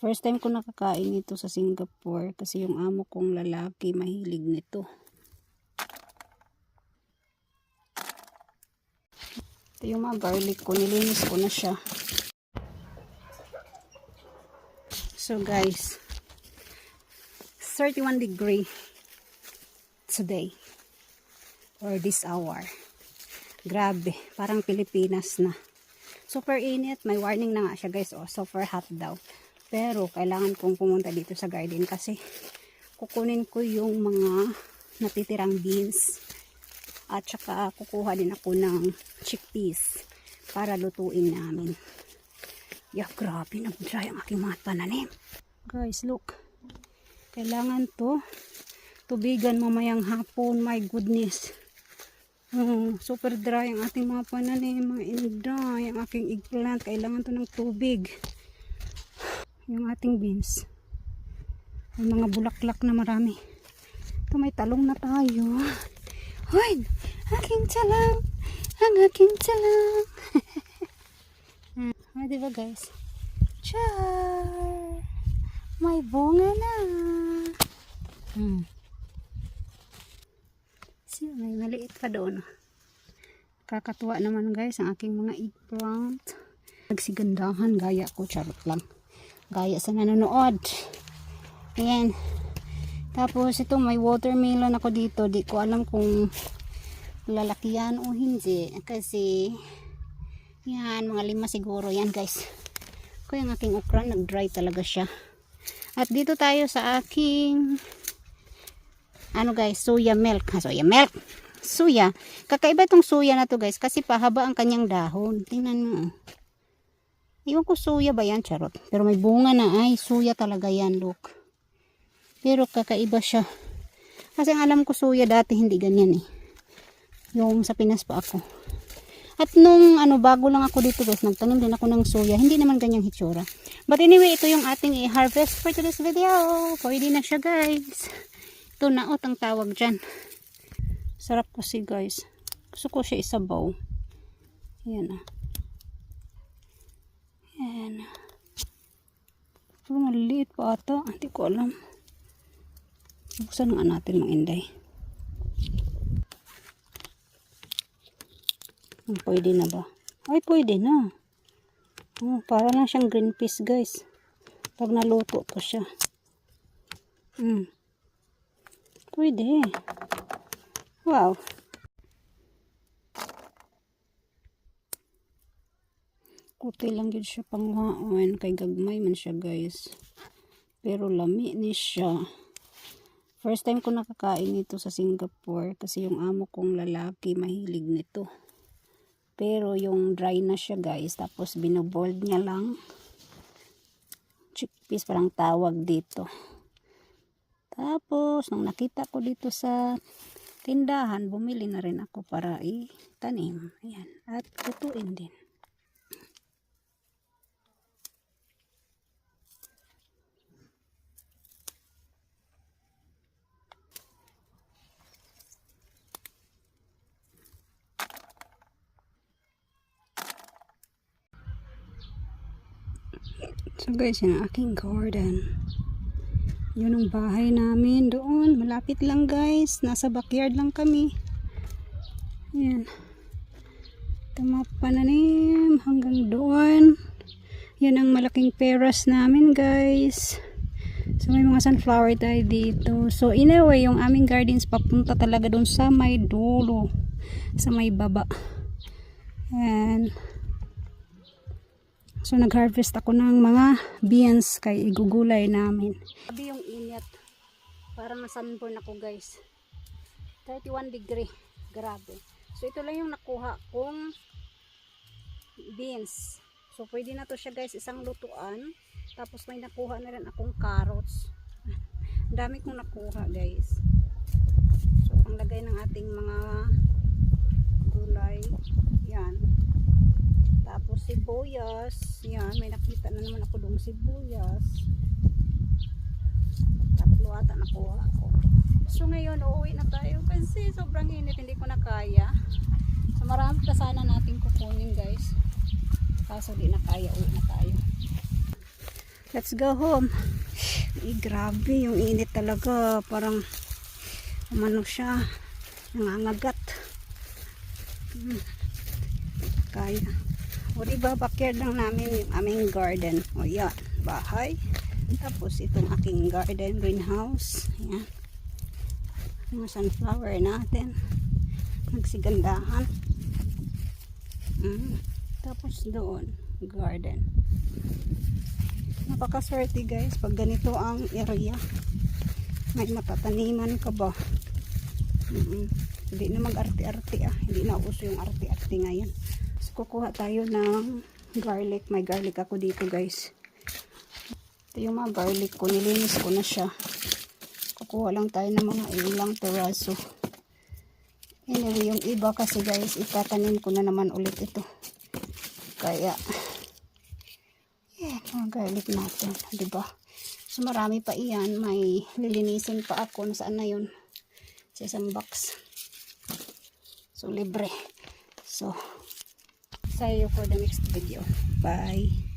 First time ko nakakain ito sa Singapore kasi yung amo kong lalaki mahilig nito. Ito yung mga garlic ko, nilinis ko na siya. So guys, 31 degree today or this hour. Grabe, parang Pilipinas na. Super init, may warning na nga siya guys, super hot daw. Pero kailangan kong pumunta dito sa garden kasi kukunin ko yung mga natitirang beans at saka kukuha din ako ng chickpeas para lutuin namin. Yeah, grabe, nag-dry ang aking mga pananim. Guys, look. Kailangan to tubigan mamayang hapon. My goodness. Super dry ang ating mga pananim. Mga in-dry. Ang aking eggplant. Kailangan to ng tubig. Yung ating beans. May mga bulaklak na marami. Ito, may talong na tayo. Hoy! Aking talang! Ang aking talang! Diba guys? Char! May bunga na! So, may maliit pa doon. Kakatuwa naman guys ang aking mga eggplant. Nagsigandahan, gaya ko, charot lang. Gaya sa nanonood. Ayan. Tapos ito, may watermelon ako dito. Di ko alam kung lalaki yan o hindi. Kasi yan, mga 5 siguro yan guys. Ko yung aking okra, nag-dry talaga siya. At dito tayo sa aking guys, soya milk. Soya milk. Soya. Kakaiba itong soya na to guys kasi pahaba ang kanyang dahon. Tingnan mo. Iwan ko soya ba yan, charot. Pero may bunga na, ay soya talaga yan, look. Pero kakaiba siya. Kasi ang alam ko soya dati hindi ganyan eh. Yung sa Pinas pa ako. At nung bago lang ako dito guys, nagtanim din ako ng soya. Hindi naman ganyang hitsura. But anyway, ito yung ating i-harvest for today's video. Pwede na siya guys. Ito naot ang tawag dyan. Sarap kasi guys. Gusto ko siya isabaw. Ayan ah. Ayan. Pero maliliit pa ata. Hindi ko alam. Buksan nga natin mga inday. Pwede na ba? Ay, pwede na. Para lang siyang green peas, guys. Pag naluto ko siya. Pwede. Wow. Kuti lang yun siya pangwaon. Kay gagmay man siya, guys. Pero lami ni siya. First time ko nakakain ito sa Singapore. Kasi yung amo kong lalaki mahilig nito. Pero yung dry na siya guys. Tapos binobold niya lang. Chickpeas parang tawag dito. Tapos nung nakita ko dito sa tindahan, bumili na rin ako para itanim. Ayan. At lutuin din. So guys, yan ang aking garden. Yun ang bahay namin doon. Malapit lang guys. Nasa backyard lang kami. Ayan. Ito mga pananim hanggang doon. Yan ang malaking peras namin guys. So may mga sunflower tayo dito. So in a way, yung aming gardens papunta talaga doon sa may dulo. Sa may baba. Ayan. So nag-harvest ako ng mga beans kay igugulay namin. Sabi yung init. Parang na-sunburn ako guys. 31 degree. Grabe. So ito lang yung nakuha kong beans. So pwede na to siya guys, isang lutuan. Tapos may nakuha na rin akong carrots. Ang dami kong nakuha guys. So panglagay ng ating mga gulay. Yan. Tapos sibuyas. Yan, may nakita na naman ako doon sibuyas. 3 ata nakuha ako. So ngayon, uuwi na tayo kasi sobrang init, hindi ko na kaya. So marami pa sana natin kukunin guys. Kaso di na kaya, uwi na tayo. Let's go home. Grabe, yung init talaga. Parang, umano siya, nangangagat. Kaya. O diba, backyard lang namin yung aming garden. O yan, bahay. Tapos itong aking garden, greenhouse. Ayan. Yung sunflower natin. Nagsigandahan. Tapos doon, garden. Napakaswerte guys pag ganito ang area. May matataniman ka ba? Hindi na mag-arte-arte hindi na uso yung arte-arte ngayon. So kukuha tayo ng garlic. May garlic ako dito guys. Ito yung mga garlic ko, nilinis ko na siya. Kukuha lang tayo ng mga ilang peraso. Anyway, yung iba kasi guys, itatanim ko na naman ulit ito. Kaya mga garlic natin, diba? So marami pa iyan, may lilinisin pa ako. Nasaan na yun? Sa isang box. So libre. So see you for the next video. Bye.